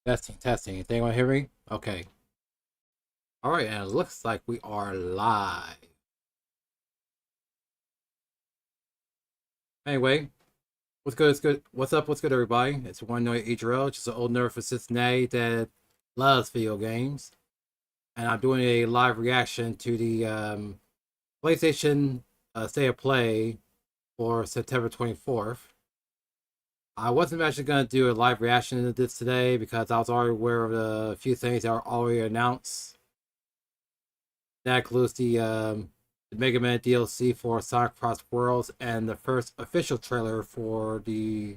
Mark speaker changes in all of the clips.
Speaker 1: Testing, testing. Anyone hear me? Okay. All right, and it looks like we are live. Anyway, what's good? It's good. What's up? What's good, everybody? It's one night Adriel, just an old nerd from Cincinnati that loves video games, and I'm doing a live reaction to the PlayStation State of Play for September 24th. I wasn't actually going to do a live reaction to this today because I was already aware of a few things that are already announced. That includes the Mega Man DLC for Sonic Crossworlds and the first official trailer for the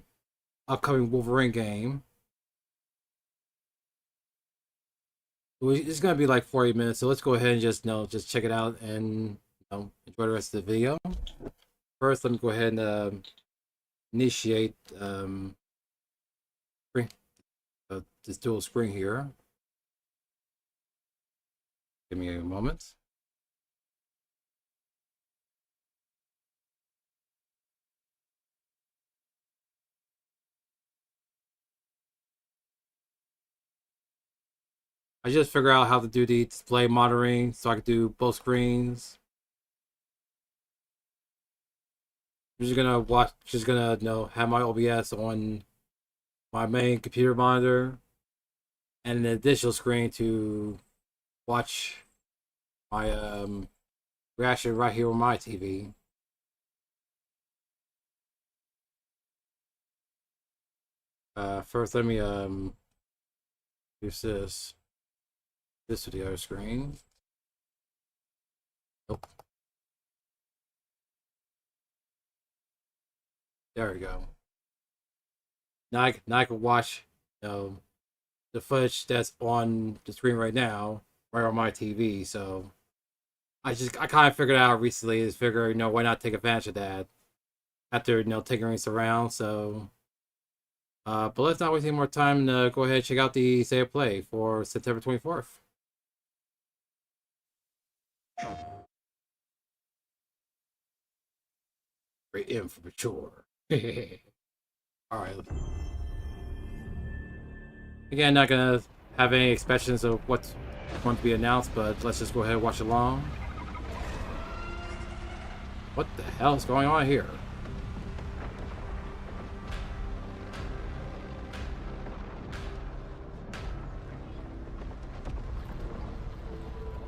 Speaker 1: upcoming Wolverine game. It's gonna be like 40 minutes, so let's go ahead and just check it out and enjoy the rest of the video. First, let me go ahead and initiate this dual screen here. Give me a moment. I just figured out how to do the display monitoring so I could do both screens. I'm just gonna have my OBS on my main computer monitor and an additional screen to watch my reaction right here on my TV. First let me use this to the other screen. Nope. There we go. Now I can watch the footage that's on the screen right now, right on my TV. So I kind of figured out recently is figure why not take advantage of that after taking rings around. So but let's not waste any more time to go ahead and check out the State of Play for September 24th. Very in for mature. All right. Again, not gonna have any expectations of what's going to be announced, but let's just go ahead and watch along. What the hell is going on here?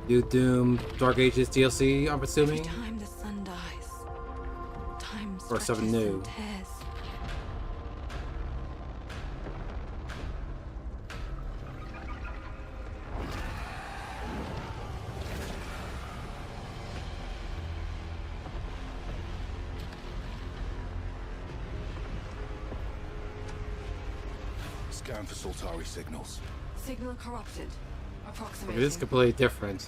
Speaker 1: New Doom Dark Ages DLC, I'm assuming?
Speaker 2: Every time the sun dies, time
Speaker 1: or something new.
Speaker 3: Scan for Soltari signals.
Speaker 2: Signal corrupted. Approximating.
Speaker 1: It is completely different.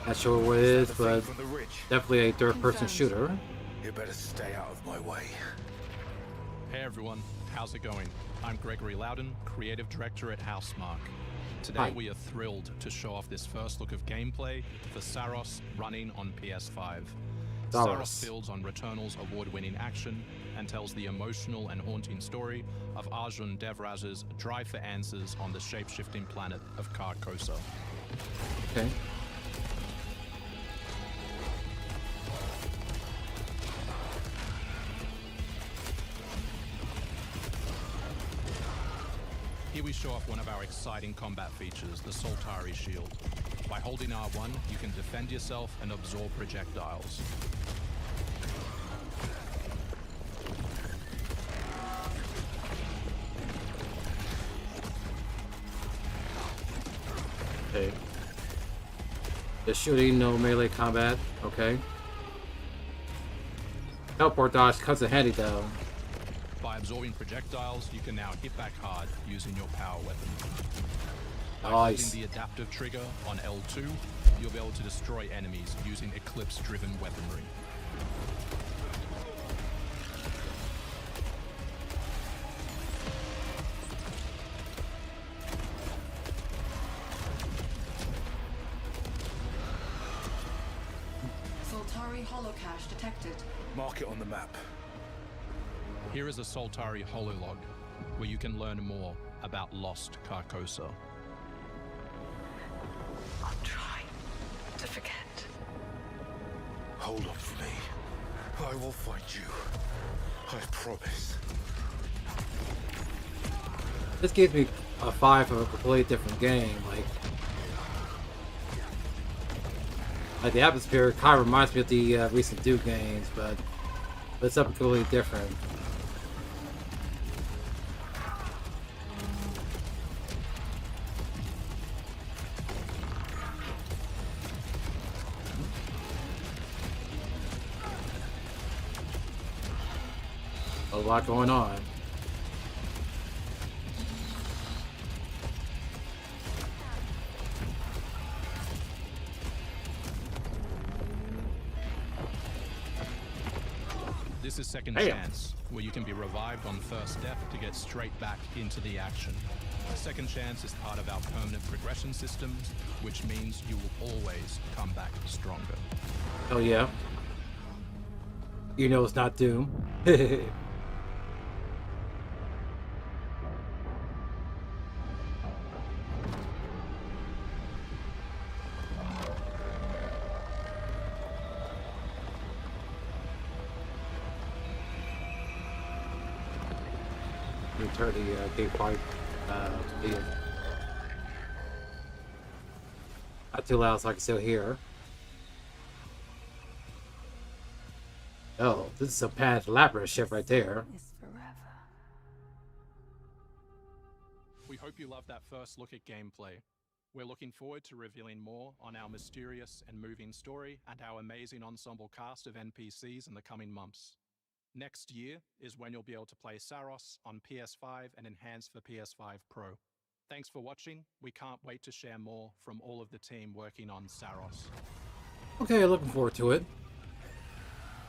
Speaker 1: Not sure what it is, but definitely a third-person shooter.
Speaker 3: You better stay out of my way.
Speaker 4: Hey everyone, how's it going? I'm Gregory Loudon, Creative Director at Housemarque. Today
Speaker 1: Hi.
Speaker 4: We are thrilled to show off this first look of gameplay for Saros running on PS5. Saros builds on Returnal's award-winning action and tells the emotional and haunting story of Arjun Devraz's drive for answers on the shape-shifting planet of Carcosa.
Speaker 1: Okay.
Speaker 4: Here we show off one of our exciting combat features, the Soltari Shield. By holding R1, you can defend yourself and absorb projectiles.
Speaker 1: Okay. Just shooting, no melee combat. Okay. Teleport dodge comes in handy though.
Speaker 4: By absorbing projectiles, you can now hit back hard using your power weapon. By
Speaker 1: Nice.
Speaker 4: holding the adaptive trigger on L2, you'll be able to destroy enemies using Eclipse-driven weaponry.
Speaker 2: Soltari holocache detected.
Speaker 3: Mark it on the map.
Speaker 4: Here is a Soltari hololog. where you can learn more about lost Carcosa.
Speaker 2: I'll try to forget.
Speaker 3: Hold up for me. I will find you. I promise.
Speaker 1: This gives me a 5 of a completely different game. Like the atmosphere kind of reminds me of the recent Duke games, but it's something completely different. A lot going on.
Speaker 4: This is Second
Speaker 1: Damn.
Speaker 4: Chance, where you can be revived on first death to get straight back into the action. Second Chance is part of our permanent progression systems, which means you will always come back stronger.
Speaker 1: Oh yeah. You know it's not Doom. Turn the game fight video. Not too loud so I can still hear. Oh, this is some Pan's Labyrinth shit right there.
Speaker 2: Is forever.
Speaker 4: We hope you loved that first look at gameplay. We're looking forward to revealing more on our mysterious and moving story and our amazing ensemble cast of NPCs in the coming months. Next year is when you'll be able to play Saros on PS5 and enhanced for PS5 Pro. Thanks for watching. We can't wait to share more from all of the team working on Saros.
Speaker 1: Okay, looking forward to it.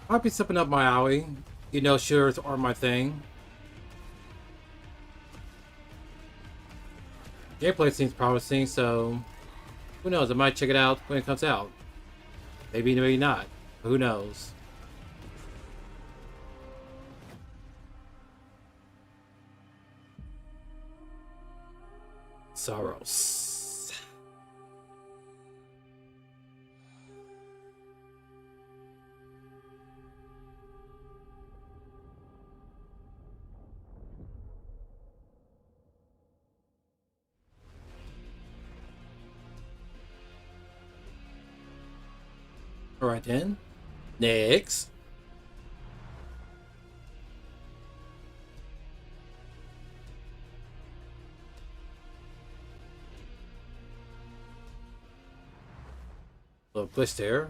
Speaker 1: Might be something up my alley. You know, shooters are my thing. Gameplay seems promising, so who knows? I might check it out when it comes out. Maybe, maybe not. Who knows? Saros. Alright then. Next. Little glitch there.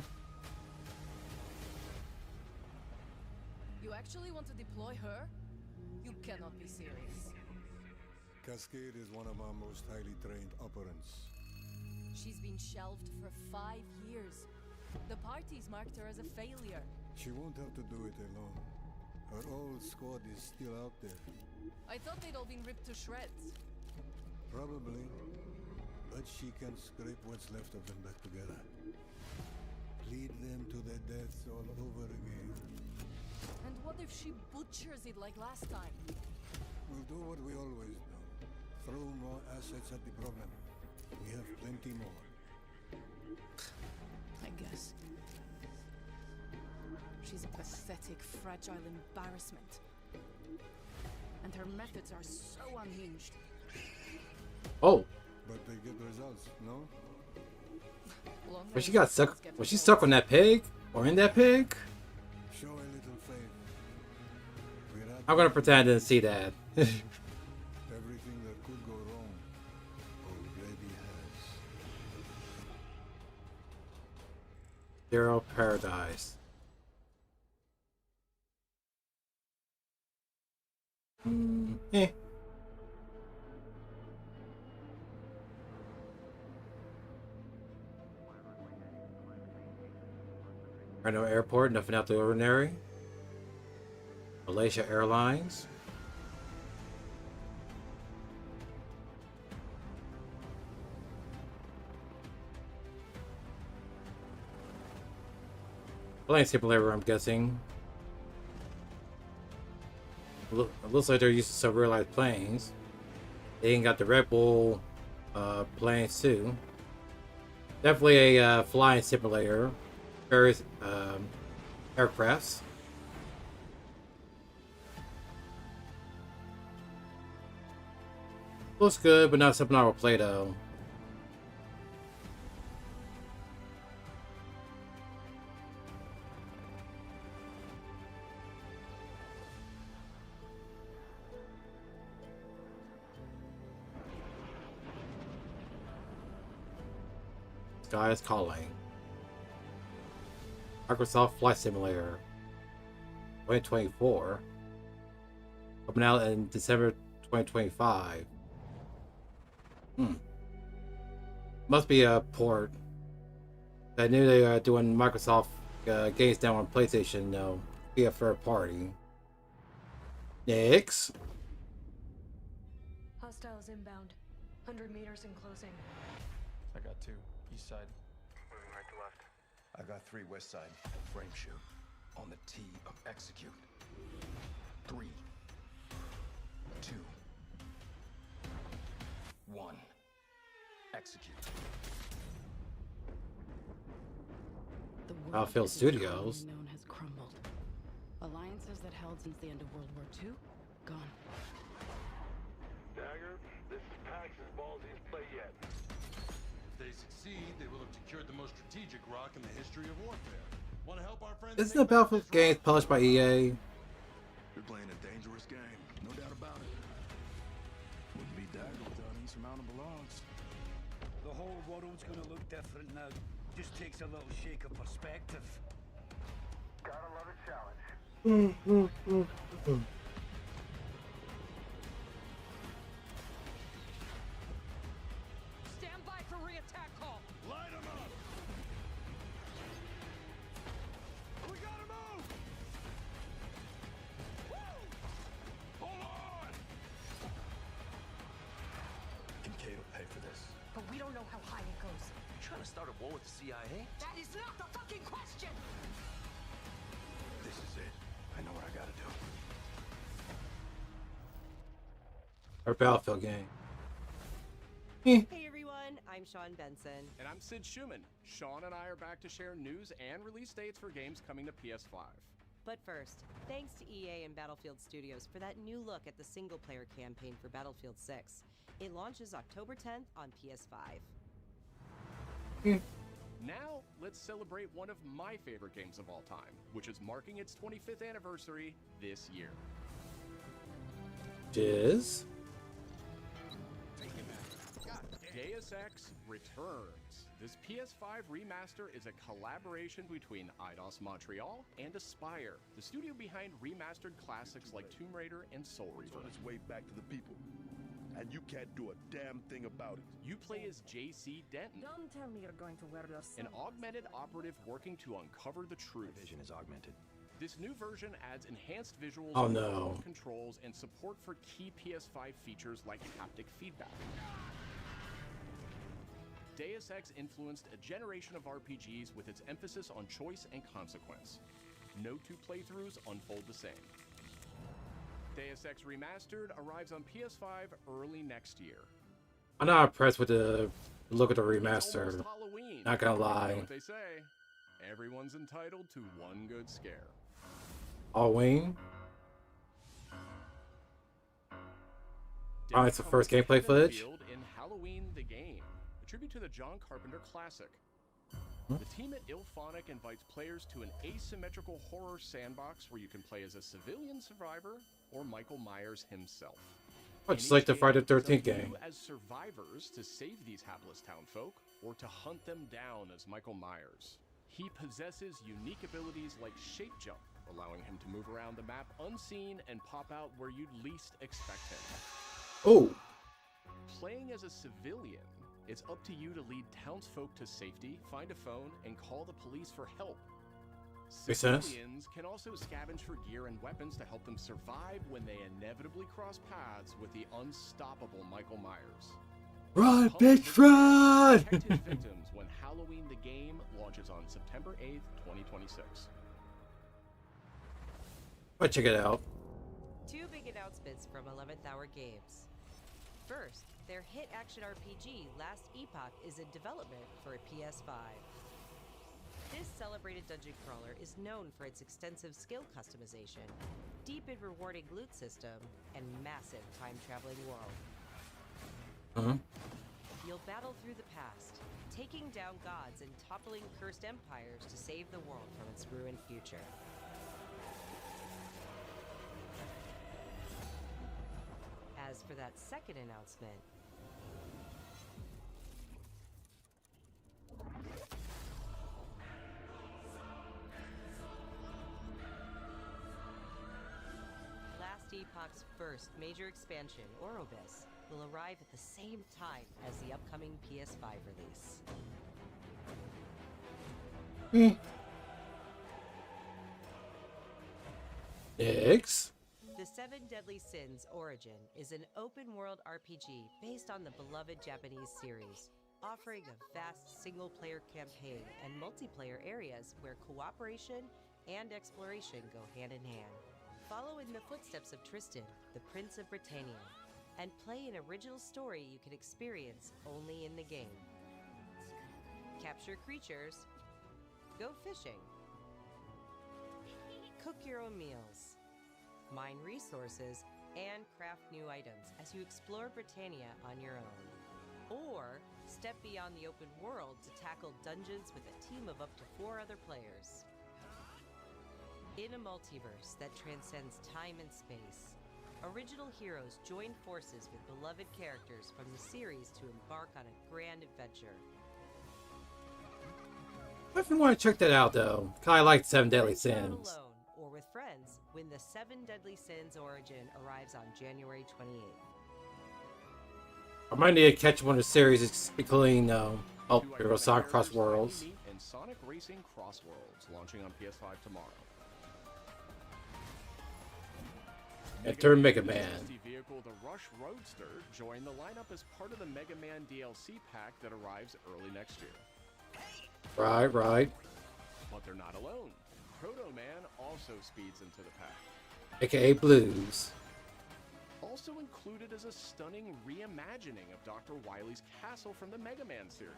Speaker 5: You actually want to deploy her? You cannot be serious.
Speaker 6: Cascade is one of our most highly trained operants.
Speaker 5: She's been shelved for 5 years. The parties marked her as a failure.
Speaker 6: She won't have to do it alone. Her old squad is still out there.
Speaker 5: I thought they'd all been ripped to shreds.
Speaker 6: Probably. But she can scrape what's left of them back together. Lead them to their deaths all over again.
Speaker 5: And what if she butchers it like last time?
Speaker 6: We'll do what we always do. Throw more assets at the problem. We have plenty more.
Speaker 5: I guess. She's a pathetic, fragile embarrassment. And her methods are so unhinged.
Speaker 1: Oh,
Speaker 6: But they get results, no?
Speaker 5: Long
Speaker 1: when she
Speaker 5: range
Speaker 1: got
Speaker 5: missiles
Speaker 1: stuck,
Speaker 5: get
Speaker 1: was she
Speaker 5: results.
Speaker 1: stuck on that pig or in that pig?
Speaker 6: Show a little faith. We're at
Speaker 1: I'm gonna pretend I didn't see that.
Speaker 6: everything that could go wrong already has.
Speaker 1: Zero Paradise. Eh. Reno Airport, nothing out the ordinary. Malaysia Airlines. Plane simulator, I'm guessing. It looks like they're using some real life planes. They ain't got the Red Bull planes too. Definitely a flying simulator. Various aircrafts. Looks good, but not something I will play though. Sky is calling. Microsoft Flight Simulator 2024. Coming out in December 2025. Must be a port. I knew they were doing Microsoft games down on PlayStation, though. Be a third party. Next.
Speaker 7: Hostiles inbound. 100 meters in closing.
Speaker 8: I got 2. East side.
Speaker 3: Moving right to left.
Speaker 9: I got 3 west side. Frame shoot. On the T of execute. 3, 2, 1. Execute.
Speaker 5: The world
Speaker 1: Battlefield
Speaker 5: as it's commonly
Speaker 1: Studios.
Speaker 5: known has crumbled. Alliances that held since the end of World War II, gone.
Speaker 3: Dagger, this is Pax's ballsiest play yet.
Speaker 10: If they succeed, they will have secured the most strategic rock in the history of warfare. Want to help our friends?
Speaker 1: Isn't the Battlefield games published by EA?
Speaker 10: You're playing a dangerous game, no doubt about it. Wouldn't be Dagger without insurmountable odds.
Speaker 11: The whole world's gonna look different now. Just takes a little shake of perspective.
Speaker 3: Gotta love a challenge.
Speaker 2: Stand by for re-attack call.
Speaker 10: Light 'em up! We gotta move! Woo! Hold on!
Speaker 9: Kincaid will pay for this.
Speaker 7: But we don't know how high it goes.
Speaker 9: You trying to start a war with the CIA?
Speaker 7: That is not the fucking question!
Speaker 9: This is it. I know what I gotta do.
Speaker 1: Or Battlefield game.
Speaker 12: Hey everyone, I'm Sean Benson.
Speaker 13: And I'm Sid Schumann. Sean and I are back to share news and release dates for games coming to PS5.
Speaker 12: But first, thanks to EA and Battlefield Studios for that new look at the single-player campaign for Battlefield 6. It launches October 10th on PS5.
Speaker 13: Now, let's celebrate one of my favorite games of all time, which is marking its 25th anniversary this year.
Speaker 1: Jizz.
Speaker 13: Deus Ex returns. This PS5 remaster is a collaboration between Eidos Montreal and Aspyr, the studio behind remastered classics like Tomb Raider and Soul Reaver.
Speaker 10: On its way back to the people. And you can't do a damn thing about it.
Speaker 13: You play as JC Denton,
Speaker 7: Don't tell me you're going to wear your
Speaker 13: an augmented operative working to uncover the truth.
Speaker 9: Vision is augmented.
Speaker 13: This new version adds enhanced visuals,
Speaker 1: Oh, no.
Speaker 13: controls, and support for key PS5 features like haptic feedback. Deus Ex influenced a generation of RPGs with its emphasis on choice and consequence. No two playthroughs unfold the same. Deus Ex Remastered arrives on PS5 early next year.
Speaker 1: I'm not impressed with the look of the
Speaker 13: It's
Speaker 1: remaster.
Speaker 13: almost Halloween.
Speaker 1: Not gonna
Speaker 13: You know
Speaker 1: lie.
Speaker 13: what they say? Everyone's entitled to one good scare.
Speaker 1: Halloween.
Speaker 13: Death
Speaker 1: it's the
Speaker 13: comes
Speaker 1: first
Speaker 13: to
Speaker 1: gameplay
Speaker 13: Haven
Speaker 1: footage?
Speaker 13: Field in Halloween the Game, a tribute to the John Carpenter classic. The team at Ilphonic invites players to an asymmetrical horror sandbox where you can play as a civilian survivor or Michael Myers himself.
Speaker 1: Oh, just like the Friday the 13th
Speaker 13: It's up to
Speaker 1: game.
Speaker 13: you as survivors to save these hapless townfolk or to hunt them down as Michael Myers. He possesses unique abilities like shape jump, allowing him to move around the map unseen and pop out where you'd least expect him.
Speaker 1: Oh,
Speaker 13: Playing as a civilian, it's up to you to lead townsfolk to safety, find a phone, and call the police for help.
Speaker 1: Makes sense.
Speaker 13: Civilians can also scavenge for gear and weapons to help them survive when they inevitably cross paths with the unstoppable Michael Myers.
Speaker 1: run,
Speaker 13: Hunt
Speaker 1: bitch,
Speaker 13: victims
Speaker 1: run!
Speaker 13: and protect his victims when Halloween the Game launches on September 8th, 2026.
Speaker 1: But check it out.
Speaker 12: Two big announcements from 11th Hour Games. First, their hit action RPG Last Epoch is in development for a PS5. This celebrated dungeon crawler is known for its extensive skill customization, deep and rewarding loot system, and massive time-traveling world. You'll battle through the past, taking down gods and toppling cursed empires to save the world from its ruined future. As for that second announcement, Last Epoch's first major expansion, Orobis, will arrive at the same time as the upcoming PS5 release.
Speaker 1: Next.
Speaker 12: The Seven Deadly Sins Origin is an open-world RPG based on the beloved Japanese series, offering a vast single-player campaign and multiplayer areas where cooperation and exploration go hand in hand. Follow in the footsteps of Tristan, the Prince of Britannia, and play an original story you can experience only in the game. Capture creatures, go fishing, cook your own meals, mine resources, and craft new items as you explore Britannia on your own. Or step beyond the open world to tackle dungeons with a team of up to 4 other players. In a multiverse that transcends time and space, original heroes join forces with beloved characters from the series to embark on a grand adventure.
Speaker 1: If you want to check that out, though, I like Seven Deadly
Speaker 12: Play it out
Speaker 1: Sins.
Speaker 12: alone or with friends when the Seven Deadly Sins Origin arrives on January 28th.
Speaker 1: I might need to catch one of the series, including, here goes Sonic Crossworlds.
Speaker 13: And Sonic Racing Crossworlds, launching on PS5 tomorrow.
Speaker 1: Enter Mega Man.
Speaker 13: Vehicle, the Rush Roadster, joined the lineup as part of the Mega Man DLC pack that arrives early next year.
Speaker 1: Right.
Speaker 13: But they're not alone. Proto Man also speeds into the pack.
Speaker 1: AKA Blues.
Speaker 13: Also included is a stunning reimagining of Dr. Wily's castle from the Mega Man series.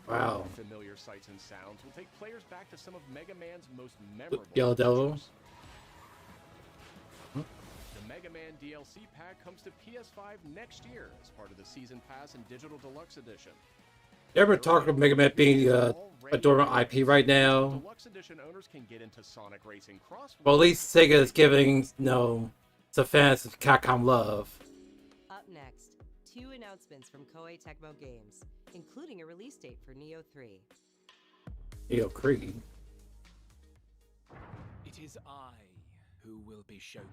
Speaker 1: Wow.
Speaker 13: Familiar sights and sounds will take players back to some of Mega Man's most memorable
Speaker 1: Yellow Devil.
Speaker 13: adventures. The Mega Man DLC pack comes to PS5 next year as part of the Season Pass and Digital Deluxe Edition.
Speaker 1: You ever talk about Mega Man being a dormant IP right now?
Speaker 13: Deluxe Edition owners can get into Sonic Racing Crossworlds.
Speaker 1: Well, at least Sega is giving, some fans of Capcom love.
Speaker 12: Up next, 2 announcements from Koei Tecmo Games, including a release date for Nioh 3.
Speaker 1: Neo Creed.
Speaker 14: It is I who will be Shogun.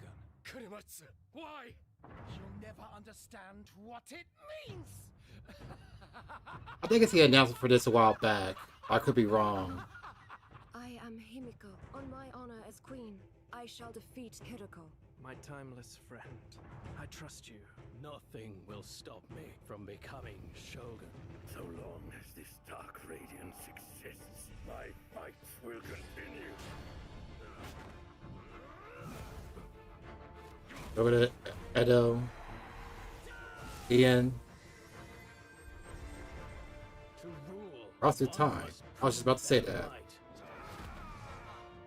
Speaker 3: Kurimatsu, why?
Speaker 14: You'll never understand what it means!
Speaker 1: I think I see an announcement for this a while back. I could be wrong.
Speaker 15: I am Himiko. On my honor as queen, I shall defeat Kiriko.
Speaker 14: My timeless friend, I trust you. Nothing will stop me from becoming Shogun.
Speaker 10: So long as this dark radiance exists, my fights will continue.
Speaker 1: Over to Edo. Ian. Across the time. I was just about to say that.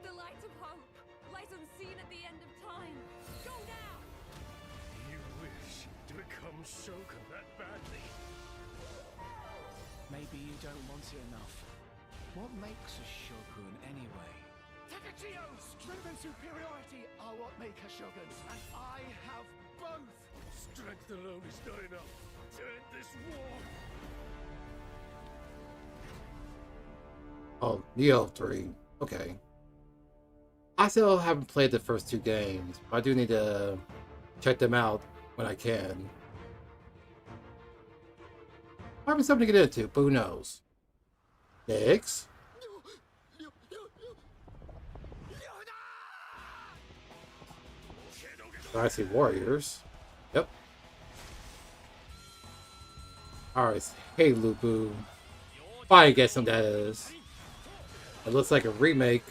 Speaker 15: The light of hope lies unseen at the end of time. Go now!
Speaker 10: You wish to become Shogun that badly?
Speaker 14: Maybe you don't want it enough. What makes a Shogun anyway?
Speaker 10: Takachio's strength and superiority are what make a Shogun, and I have both. Strength alone is not enough to end this war.
Speaker 1: Oh, Nioh 3. Okay. I still haven't played the first 2 games, but I do need to check them out when I can. Might be something to get into, but who knows? Next. Dynasty Warriors. Yep. Alright, hey Lubu. I guess what that is. It looks like a remake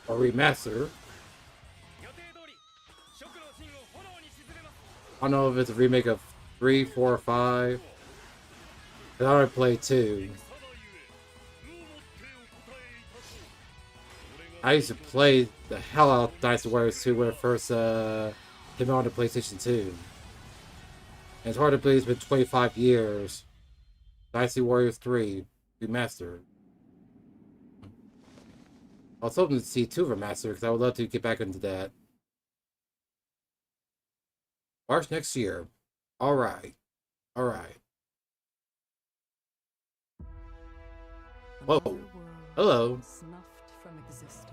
Speaker 1: or remaster. I don't know if it's a remake of 3, 4, or 5. I already played 2. I used to play the hell out of Dynasty Warriors 2 when it first came out on the PlayStation 2. And it's hard to believe it's been 25 years. Dynasty Warriors 3 Remastered. I was hoping to see 2 Remastered because I would love to get back into that. March next year. Alright. Alright. Whoa. Hello.
Speaker 5: Snuffed from existence.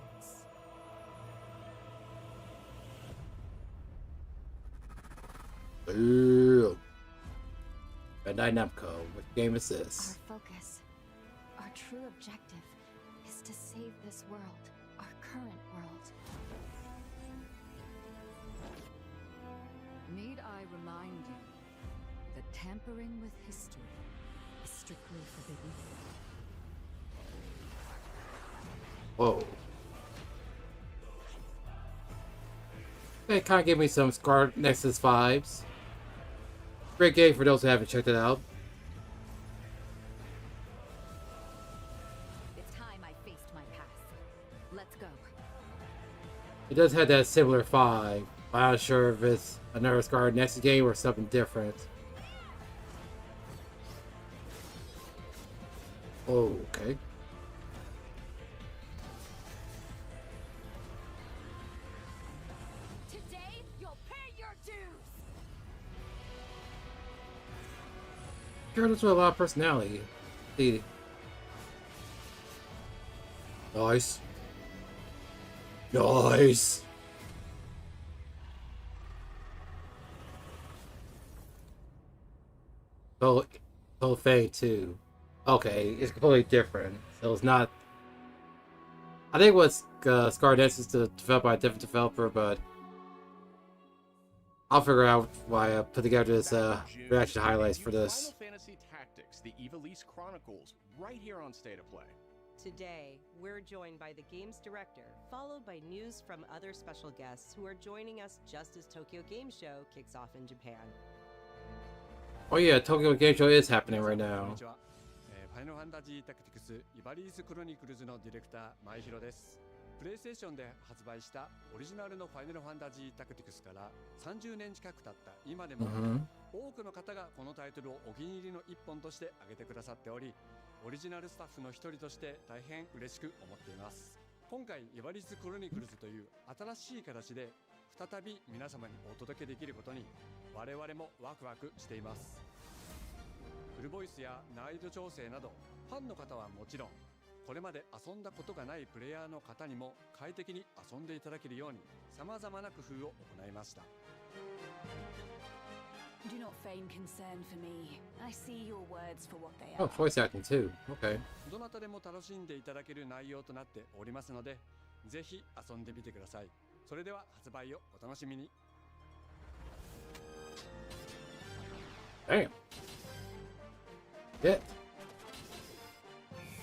Speaker 1: Ooh. Bandai Namco. What game is this?
Speaker 15: Our focus, our true objective, is to save this world, our current world.
Speaker 5: Need I remind you that tampering with history is strictly forbidden?
Speaker 1: Whoa. It kind of gave me some Scar Nexus vibes. Great game for those who haven't checked it out.
Speaker 5: It's time I faced my past. Let's go.
Speaker 1: It does have that similar vibe. I'm not sure if it's another Scar Nexus game or something different. Oh, okay.
Speaker 15: Today, you'll pay your dues.
Speaker 1: Characters with a lot of personality. See. Nice. Nice. Oh, Fang too. Okay, it's completely different. So it's not. I think what's Scar Nexus is developed by a different developer, but I'll figure out why I put together this reaction highlights for this.
Speaker 13: Final Fantasy Tactics: The Ivalice Chronicles, right here on State of Play.
Speaker 12: Today, we're joined by the game's director, followed by news from other special guests who are joining us just as Tokyo Game Show kicks off in Japan.
Speaker 1: Oh yeah, Tokyo Game Show is happening right now.
Speaker 16: ファイナルファンタジータクティクスイバリーズクロニクルズのディレクター前広です。プレイステーションで発売したオリジナルのファイナルファンタジータクティクスから30年近く経った今でも多くの方がこのタイトルをお気に入りの一本として挙げてくださっており、オリジナルスタッフの一人として大変嬉しく思っています。今回イバリーズクロニクルズという新しい形で再び皆様にお届けできることに我々もワクワクしています。フルボイスや難易度調整などファンの方はもちろんこれまで遊んだことがないプレイヤーの方にも快適に遊んでいただけるように様々な工夫を行いました。
Speaker 5: Do not feign concern for me. I see your words for what they
Speaker 1: Oh,
Speaker 5: are.
Speaker 1: voice acting too. Okay.
Speaker 16: どなたでも楽しんでいただける内容となっておりますので、ぜひ遊んでみてください。それでは発売をお楽しみに。
Speaker 1: Damn. Shit.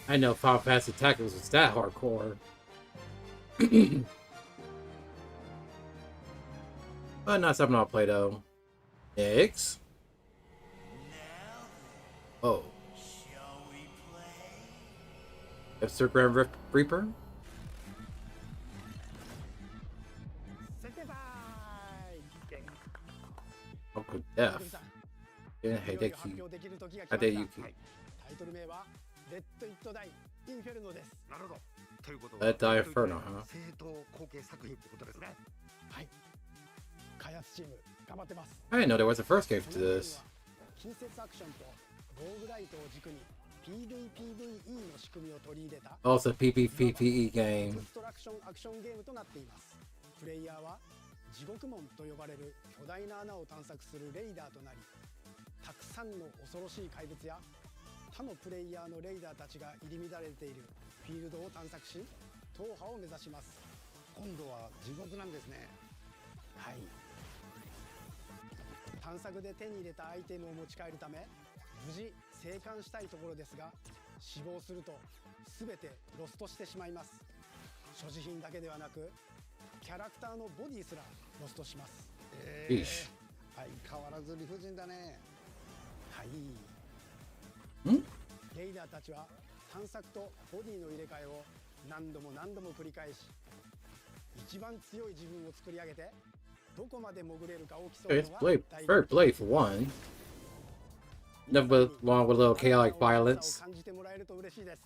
Speaker 1: I know Final Fantasy Tactics was that hardcore. But not something I'll play though. Next. Oh. Instagram Reaper? Uncle Death. Yeah, Hideki. Hideki.
Speaker 10: タイトル名はレッド・イット・ダイ・インフェルノです。
Speaker 3: なるほど。ということは
Speaker 1: It Die Inferno, huh?
Speaker 3: 正当後継作品ってことですね。
Speaker 10: はい。開発チーム頑張ってます。
Speaker 1: I didn't know there was a first game to this.
Speaker 10: 近接アクションとローグライトを軸に PVPVE の仕組みを取り入れた
Speaker 1: Also, PvPvE game.
Speaker 10: コンストラクションアクションゲームとなっています。プレイヤーは地獄門と呼ばれる巨大な穴を探索するレイダーとなり、たくさんの恐ろしい怪物や他のプレイヤーのレイダーたちが入り乱れているフィールドを探索し、踏破を目指します。
Speaker 3: 今度は地獄なんですね。
Speaker 10: はい。探索で手に入れたアイテムを持ち帰るため、無事生還したいところですが、死亡すると全てロストしてしまいます。所持品だけではなく、キャラクターのボディすらロストします。相変わらず理不尽だね。はい。レイダーたちは探索とボディの入れ替えを何度も何度も繰り返し、一番強い自分を作り上げてどこまで潜れるかを競う
Speaker 1: It's
Speaker 10: のが
Speaker 1: Blade, very Blade for one. Never along with a little chaotic violence.
Speaker 10: 感じてもらえると嬉しいです。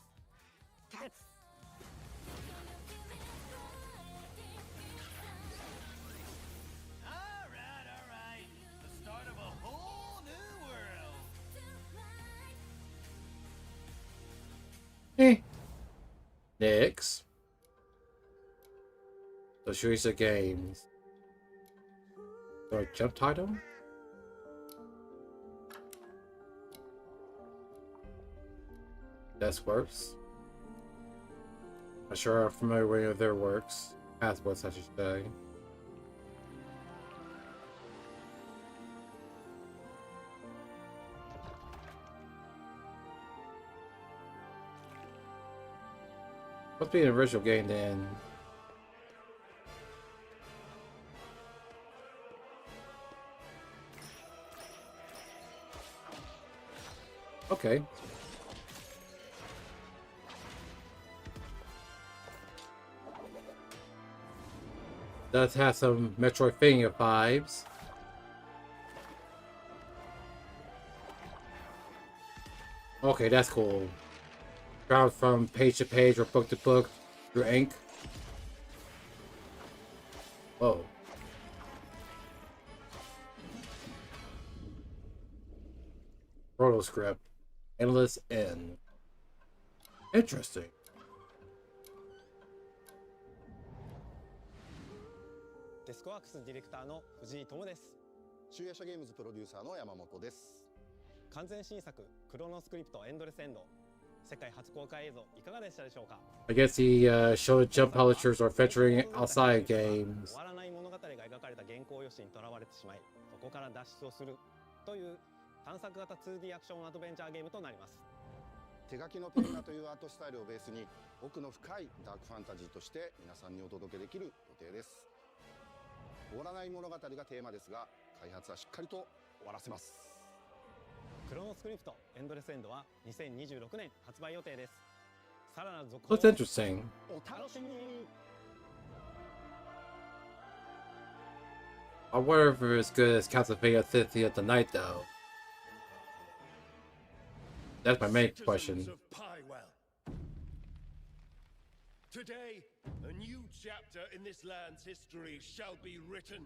Speaker 1: Next. The series of games. Or jump title? This works. I'm sure I'm familiar with their works. Past works, I should say. Must be an original game then. Okay. Does have some Metroidvania vibes. Okay, that's cool. Travel from page to page or book to book through ink. Whoa. Chronoscript. Endless End. Interesting.
Speaker 10: デスコワークスディレクターの藤井智です。
Speaker 17: 集英社ゲームズプロデューサーの山本です。
Speaker 10: 完全新作クロノスクリプトエンドレスエンド、世界初公開映像いかがでしたでしょうか。
Speaker 1: I guess the Shonen Jump publishers are featuring outside games.
Speaker 10: 終わらない物語が描かれた原稿用紙にとらわれてしまい、そこから脱出をするという探索型 2D アクションアドベンチャーゲームとなります。
Speaker 17: 手書きのペン画というアートスタイルをベースに奥の深いダークファンタジーとして皆さんにお届けできる予定です。終わらない物語がテーマですが、開発はしっかりと終わらせます。
Speaker 10: クロノスクリプトエンドレスエンドは2026年発売予定です。さらなる続報
Speaker 1: That's interesting.
Speaker 10: お楽しみに。
Speaker 1: I wonder if it's as good as Castlevania Symphony of the Night, though. That's my main question.
Speaker 18: Today, a new chapter in this land's history shall be written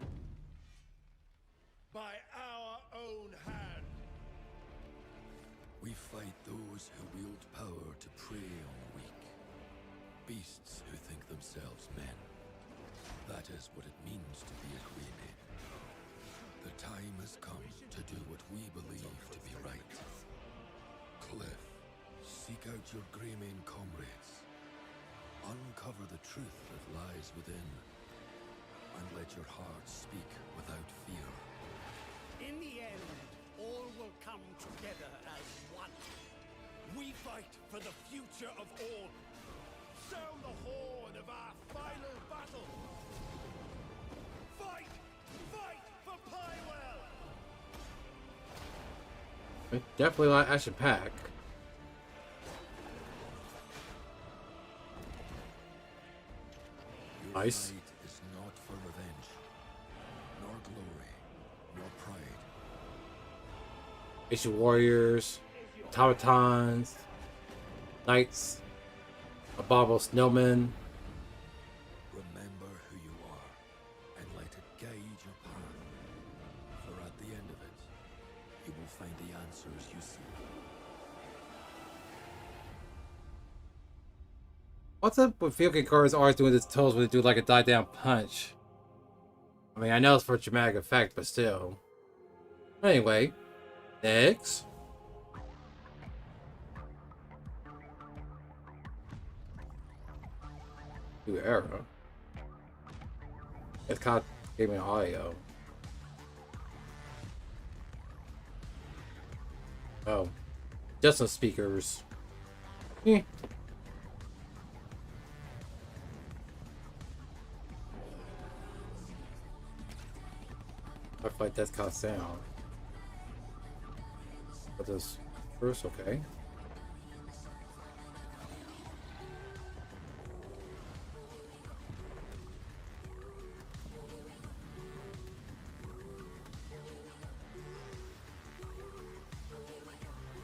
Speaker 18: by our own hand.
Speaker 19: We fight those who wield power to prey on the weak, beasts who think themselves men. That is what it means to be a Greymane. The time has come to do what we believe to be right. Cliff, seek out your Greymane comrades. Uncover the truth that lies within, and let your heart speak without fear.
Speaker 11: In the end, all will come together as one. We fight for the future of all. Sound the horn of our final battle. Fight! Fight for Pywell!
Speaker 1: Definitely a lot of action pack. Nice.
Speaker 19: Fight is not for revenge, nor glory, nor pride.
Speaker 1: Ancient warriors, automatons, knights, abominable snowmen.
Speaker 19: Remember who you are, and let it guide your path. For at the end of it, you will find the answers you seek.
Speaker 1: What's up with field game cards always doing this toes when they do like a die down punch? I mean, I know it's for dramatic effect, but still. Anyway, next. New era. It's kind of gave me audio. Oh, just some speakers. Eh. like that's kind of sound. But this first, okay.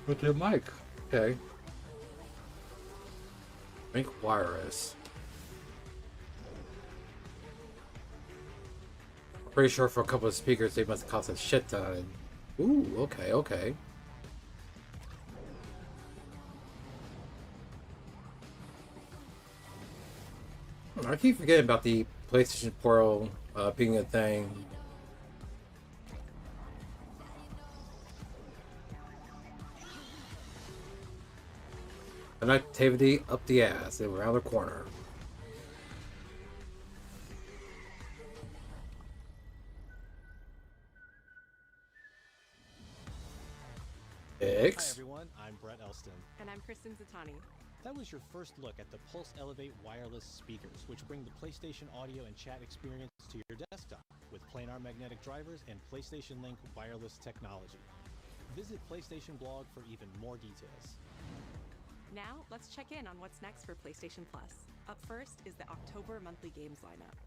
Speaker 1: With your mic, okay. Make wireless. Pretty sure for a couple of speakers they must cost a shit ton. Ooh, okay, okay. I keep forgetting about the PlayStation Portal being a thing. Connectivity up the ass and around the corner.
Speaker 20: Hi everyone, I'm Brett Elston.
Speaker 21: And I'm Kristen Zatani.
Speaker 20: That was your first look at the Pulse Elevate wireless speakers, which bring the PlayStation audio and chat experience to your desktop with planar magnetic drivers and PlayStation Link wireless technology. Visit PlayStation blog for even more details.
Speaker 21: Now, let's check in on what's next for PlayStation Plus. Up first is the October monthly games lineup.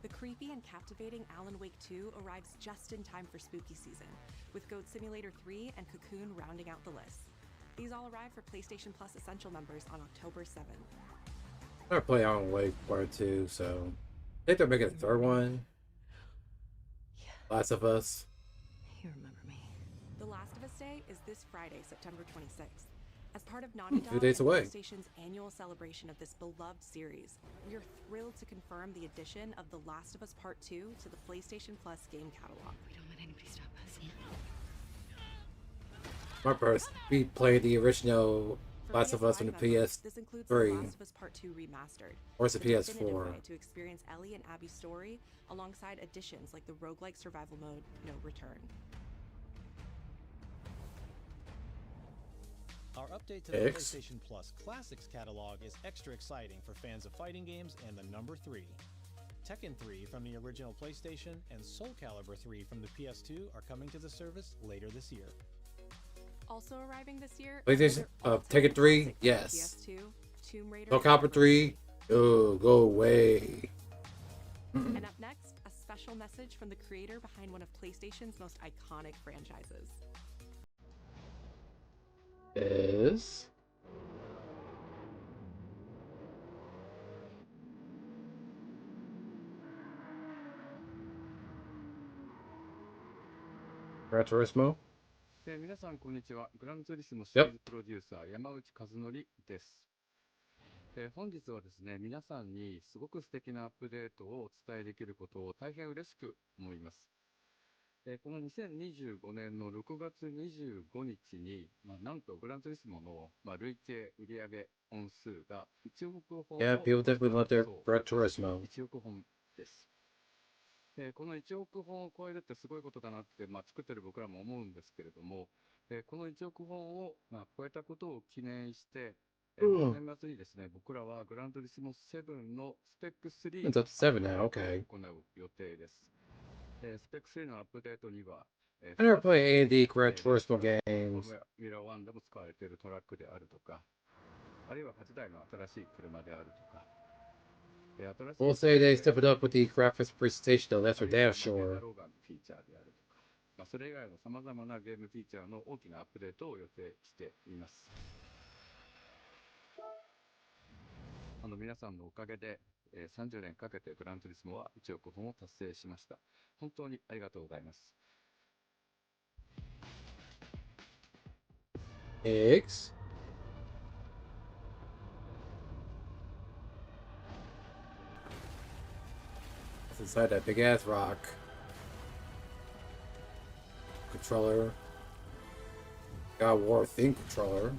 Speaker 21: The creepy and captivating Alan Wake 2 arrives just in time for spooky season, with Goat Simulator 3 and Cocoon rounding out the list. These all arrive for PlayStation Plus Essential members on October 7th.
Speaker 1: I play Alan Wake Part 2, so I think they're making a third one. Last of Us.
Speaker 21: You remember me. The Last of Us Day is this Friday, September 26th. As part of Naughty Dog
Speaker 1: 2 days away.
Speaker 21: PlayStation's annual celebration of this beloved series, we are thrilled to confirm the addition of The Last of Us Part 2 to the PlayStation Plus game catalog. We don't let anybody stop us.
Speaker 1: My first, we played the original Last of Us on the
Speaker 21: PS5 this includes The
Speaker 1: PS3.
Speaker 21: Last of Us Part 2 Remastered.
Speaker 1: Or it's a
Speaker 21: definitive
Speaker 1: PS4.
Speaker 21: way to experience Ellie and Abby's story alongside additions like the roguelike survival mode No Return.
Speaker 20: Our update to the
Speaker 1: X.
Speaker 20: PlayStation Plus Classics catalog is extra exciting for fans of fighting games and the number 3. Tekken 3 from the original PlayStation and Soul Calibur 3 from the PS2 are coming to the service later this year.
Speaker 21: Also arriving this year,
Speaker 1: PlayStation, Tekken 3, yes.
Speaker 21: PS2, Tomb Raider,
Speaker 1: Soul Calibur 3, oh, go away.
Speaker 21: And up next, a special message from the creator behind one of PlayStation's most iconic franchises.
Speaker 1: Is Gran Turismo?
Speaker 16: 皆さんこんにちは。グランツーリスモシリーズプロデューサー山内和則です。本日はですね、皆さんにすごく素敵なアップデートをお伝えできることを大変嬉しく思います。この2025年の6月25日に、なんとグランツーリスモの、累計売上本数が1億本を
Speaker 1: Yeah, people definitely love their Gran Turismo.
Speaker 16: 1億本です。この1億本を超えるってすごいことだなって、作ってる僕らも思うんですけれども、この1億本を、超えたことを記念して、年末にですね、僕らはグランツーリスモ7のスペック3
Speaker 1: It's up to 7 now, okay.
Speaker 16: を行う予定です。スペック3のアップデートには、
Speaker 1: I never played AD Gran Turismo games.
Speaker 16: ミラー1でも使われているトラックであるとか、あるいは8台の新しい車であるとか、
Speaker 1: We'll say they stepped it up with the graphics presentation, though, that's for damn sure.
Speaker 16: フィーチャーであるとか、それ以外の様々なゲームフィーチャーの大きなアップデートを予定しています。皆さんのおかげで、30年かけてグランツーリスモは1億本を達成しました。本当にありがとうございます。
Speaker 1: X. What's inside that big ass rock? Controller. God of War theme controller.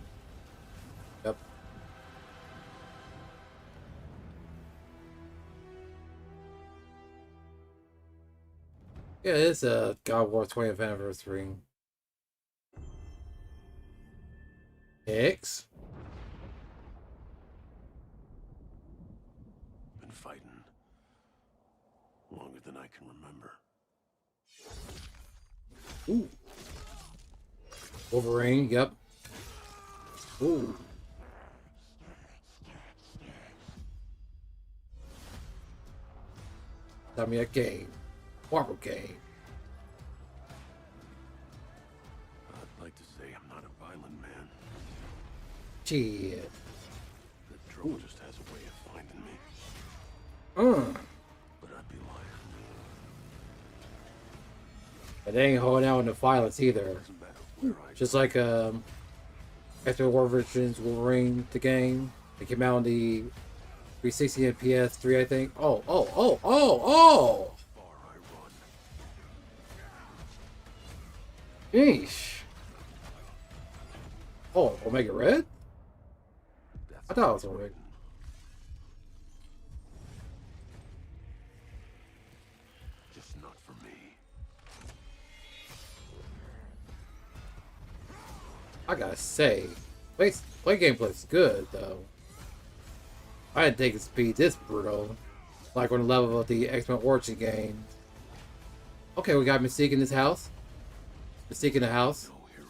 Speaker 1: Yep. Yeah, it is a God of War 20th anniversary. X.
Speaker 11: Been fighting longer than I can remember.
Speaker 1: Ooh. Wolverine, yep. Ooh. Tell me a game. Marvel game.
Speaker 19: I'd like to say I'm not a violent man.
Speaker 1: Shit.
Speaker 19: The troll just has a way of finding me. But I'd be lying.
Speaker 1: But they ain't holding out on the violence either. Just like after Wolverine the game, it came out on the 360 and PS3, I think. Oh! Yeesh. Oh, Omega Red? I thought it was Omega.
Speaker 19: Just not for me.
Speaker 1: I gotta say, play gameplay's good though. I didn't think it'd be this brutal, like on the level of the X-Men Origin game. Okay, we got Mystique in this house. Mystique in the house.
Speaker 19: No hero.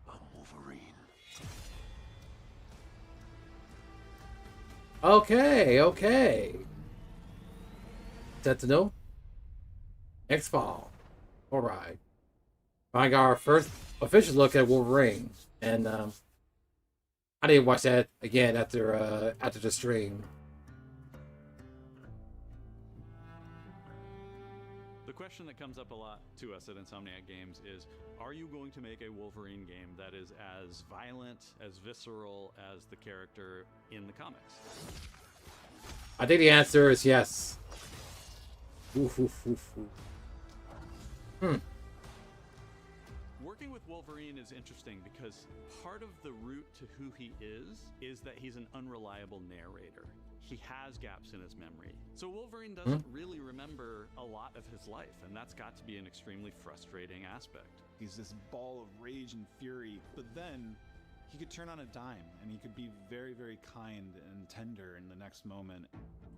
Speaker 19: I'm Wolverine.
Speaker 1: Okay. Sentinel. X-Fall. Alright. I got our first official look at Wolverine, and I didn't watch that again after the stream.
Speaker 4: The question that comes up a lot to us at Insomniac Games is, are you going to make a Wolverine game that is as violent, as visceral as the character in the comics?
Speaker 1: I think the answer is yes.
Speaker 4: Working with Wolverine is interesting because part of the route to who he is that he's an unreliable narrator. He has gaps in his memory. So Wolverine doesn't really remember a lot of his life, and that's got to be an extremely frustrating aspect.
Speaker 22: He's this ball of rage and fury, but then he could turn on a dime, and he could be very, very kind and tender in the next moment.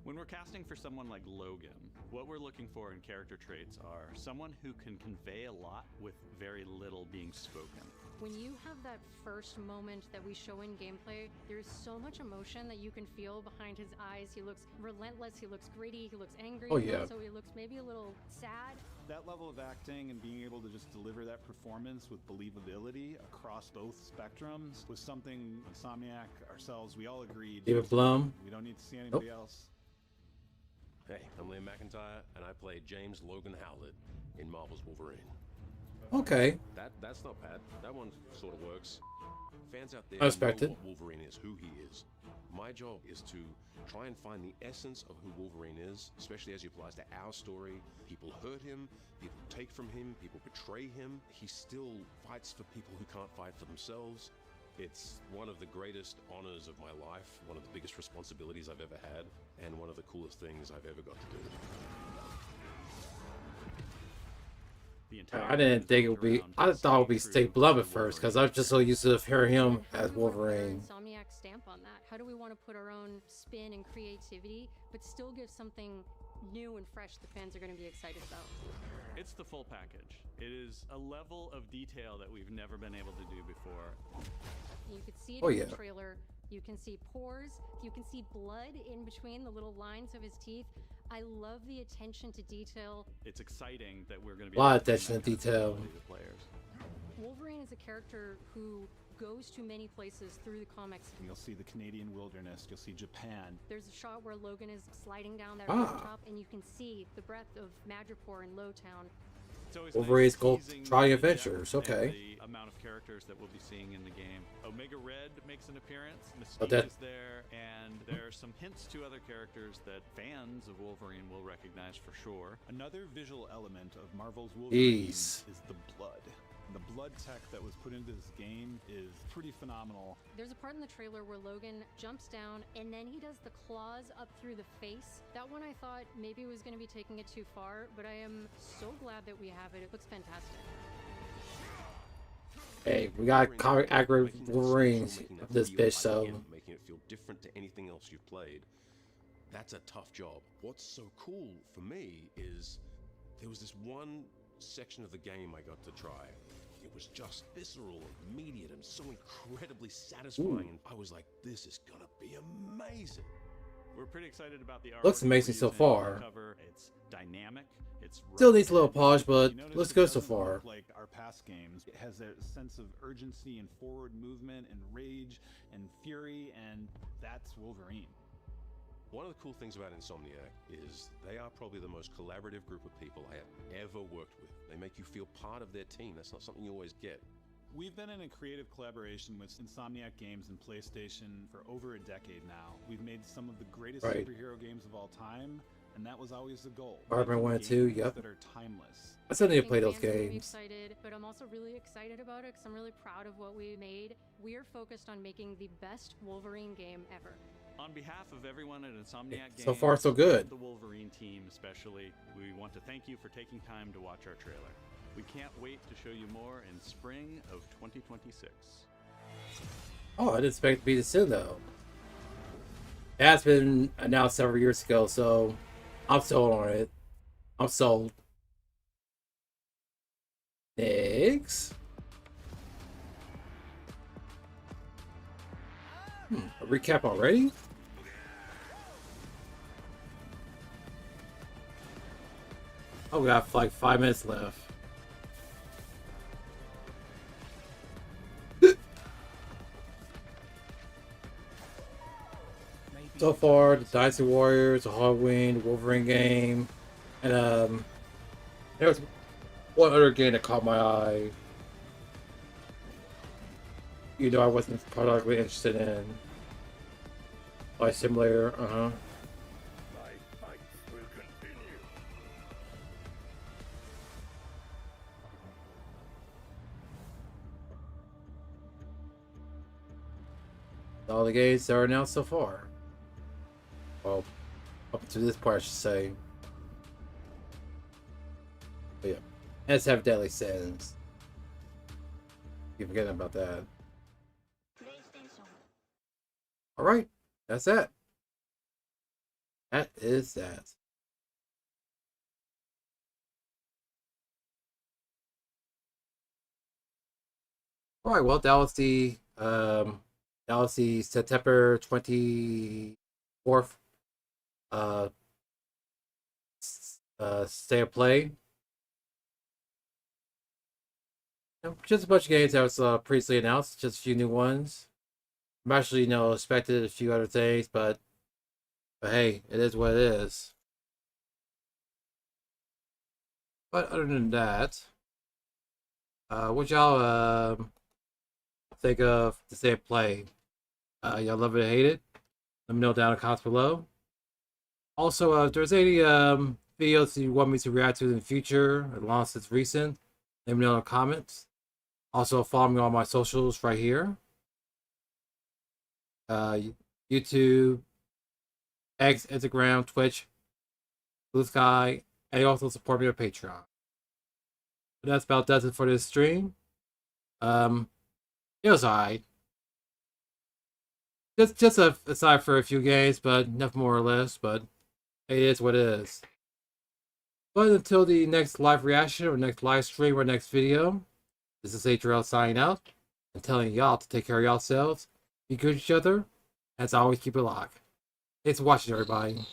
Speaker 4: When we're casting for someone like Logan, what we're looking for in character traits are someone who can convey a lot with very little being spoken.
Speaker 23: When you have that first moment that we show in gameplay, there's so much emotion that you can feel behind his eyes. He looks relentless, he looks gritty, he looks angry,
Speaker 1: Oh, yeah.
Speaker 23: so he looks maybe a little sad.
Speaker 22: That level of acting and being able to just deliver that performance with believability across both spectrums was something Insomniac, ourselves, we all agreed.
Speaker 1: David Blum.
Speaker 22: We don't need to see anybody else.
Speaker 24: Hey, I'm Liam McIntyre, and I play James Logan Howlett in Marvel's Wolverine.
Speaker 1: Okay.
Speaker 24: That's not bad. That one sort of works. Fans out there
Speaker 1: Unexpected.
Speaker 24: know what Wolverine is, who he is. My job is to try and find the essence of who Wolverine is, especially as it applies to our story. People hurt him, people take from him, people betray him. He still fights for people who can't fight for themselves. It's one of the greatest honors of my life, one of the biggest responsibilities I've ever had, and one of the coolest things I've ever got to do.
Speaker 1: I didn't think it would be. I thought it would be State Blum at first because I'm just so used to hearing him as Wolverine.
Speaker 23: Insomniac stamp on that. How do we want to put our own spin and creativity, but still give something new and fresh the fans are going to be excited about?
Speaker 4: It's the full package. It is a level of detail that we've never been able to do before.
Speaker 23: You could see it
Speaker 1: Oh,
Speaker 23: in
Speaker 1: yeah.
Speaker 23: the trailer. You can see pores. You can see blood in between the little lines of his teeth. I love the attention to detail.
Speaker 4: It's exciting that we're going to be
Speaker 1: A lot of
Speaker 4: able to bring
Speaker 1: attention
Speaker 4: that
Speaker 1: to
Speaker 4: kind of
Speaker 1: detail.
Speaker 4: quality to players.
Speaker 23: Wolverine is a character who goes to many places through the comics.
Speaker 22: You'll see the Canadian wilderness, you'll see Japan.
Speaker 23: There's a shot where Logan is sliding down that
Speaker 1: Ah.
Speaker 23: rooftop, and you can see the breadth of Madripoor and Lowtown.
Speaker 4: It's always
Speaker 1: Wolverine's
Speaker 4: nice
Speaker 1: Gold
Speaker 4: teasing
Speaker 1: Trying
Speaker 4: the
Speaker 1: Adventures.
Speaker 4: depth and
Speaker 1: Okay.
Speaker 4: The amount of characters that we'll be seeing in the game. Omega Red makes an appearance. Mystique
Speaker 1: Oh, that-
Speaker 4: is there, and there are some hints to other characters that fans of Wolverine will recognize for sure.
Speaker 22: Another visual element of Marvel's Wolverine
Speaker 1: Jeez.
Speaker 22: is the blood. The blood tech that was put into this game is pretty phenomenal.
Speaker 23: There's a part in the trailer where Logan jumps down and then he does the claws up through the face. That one I thought maybe was going to be taking it too far, but I am so glad that we have it. It looks fantastic.
Speaker 1: Hey, we got comic accurate Wolverines of this bitch, so
Speaker 24: Making it feel different to anything else you've played. That's a tough job. What's so cool for me is There was this one section of the game I got to try. It was just visceral, immediate, and so incredibly satisfying. And I was like, this is gonna be amazing.
Speaker 4: We're pretty excited about the art.
Speaker 1: Looks amazing so far.
Speaker 4: It's dynamic. It's
Speaker 1: Still needs a little polish, but looks good so
Speaker 22: Doesn't
Speaker 1: far.
Speaker 22: look like our past games. It has a sense of urgency and forward movement and rage and fury, and that's Wolverine.
Speaker 24: One of the cool things about Insomniac is they are probably the most collaborative group of people I have ever worked with. They make you feel part of their team. That's not something you always get.
Speaker 22: We've been in a creative collaboration with Insomniac Games and PlayStation for over a decade now. We've made some of the greatest superhero games of all time, and that was always the goal.
Speaker 1: Spider-Man 1 and 2, yep.
Speaker 22: That are timeless.
Speaker 1: I still need to play
Speaker 23: think
Speaker 1: those
Speaker 23: fans are gonna be
Speaker 1: games.
Speaker 23: excited, but I'm also really excited about it because I'm really proud of what we made. We are focused on making the best Wolverine game ever.
Speaker 4: On behalf of everyone at Insomniac Games,
Speaker 1: So far, so good.
Speaker 4: the Wolverine team especially, we want to thank you for taking time to watch our trailer. We can't wait to show you more in spring of 2026.
Speaker 1: Oh, I didn't expect it to be this soon, though. It has been announced several years ago, so I'm sold on it. I'm sold. Next. A recap already? Oh, we got like 5 minutes left. So far, the Dynasty Warriors, the Halloween, the Wolverine game, and there was one other game that caught my eye. You know, I wasn't particularly interested in. Flight Simulator,
Speaker 3: My fight will continue.
Speaker 1: All the games that are announced so far. Well, up to this part, I should say. But yeah, let's have Deadly Sins. Keep forgetting about that. Alright, that's that. That is that. Alright, well, that was the September 24th State of Play. Just a bunch of games that was previously announced, just a few new ones. I'm actually, expected a few other things, but hey, it is what it is. But other than that, what y'all think of the State of Play? Y'all love it or hate it? Let me know down in the comments below. Also, if there's any videos you want me to react to in the future, as long as it's recent, let me know in the comments. Also, follow me on my socials right here. YouTube, X, Instagram, Twitch, Blue Sky, and you also support me on Patreon. But that's about does it for this stream. It was alright. Just aside for a few games, but nothing more or less. But it is what it is. But until the next live reaction or next live stream or next video, this is Adriel signing out and telling y'all to take care of yourselves, be good to each other, as always, keep it locked. Thanks for watching, everybody.